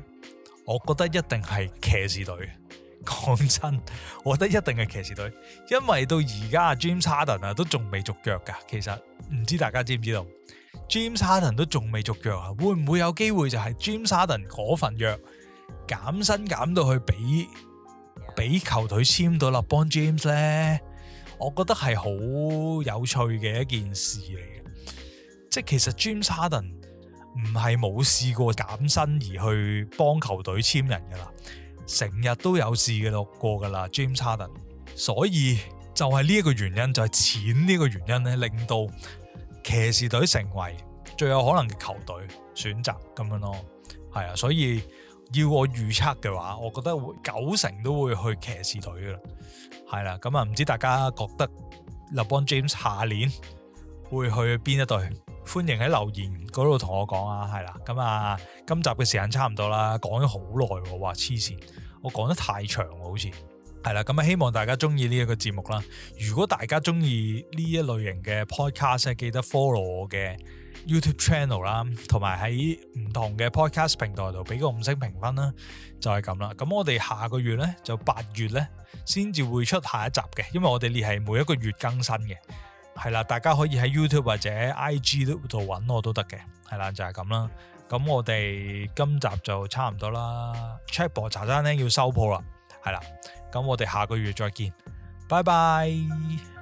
A: 我覺得一定係騎士隊。講真，我覺得一定係騎士隊，因為到而家 James Harden 啊都仲未續約噶。其實唔知大家知唔知道 James Harden 都仲未續約啊？會唔會有機會就係 James Harden 嗰份約減薪減到去俾球隊簽到 LeBron James 呢？我覺得係好有趣嘅一件事嚟嘅。即係其實 James Harden 唔係冇試過減薪而去幫球隊簽人噶啦，成日都有試過噶啦 James Harden。所以就係呢一個原因，就係錢呢個原因咧，令到騎士隊成為最有可能嘅球隊選擇咁樣咯。係啊，所以要我預測嘅話，我覺得90%都會去騎士隊噶啦。係啦，咁啊唔知大家覺得 LeBron James 下年會去邊一隊？歡迎喺留言嗰度同我講啊。係啦，咁啊今集嘅時間差唔多啦，講咗好耐喎，哇黐線，我講得太長喎好似。係啦，咁啊希望大家中意呢一個節目啦。如果大家中意呢一類型嘅 podcast， 記得 follow 我嘅 YouTube channel 啦，同埋喺唔同嘅 podcast 平台度俾個5星評分啦，就係咁啦。咁我哋下個月呢，就8月呢先至會出下一集嘅，因為我哋係每一個月更新嘅。係啦，大家可以喺 YouTube 或者 IG 度揾我都得嘅。係啦，就係咁啦。咁我哋今集就差唔多啦。Chatbot 茶餐廳要收鋪啦。係啦，咁我哋下個月再見，拜拜。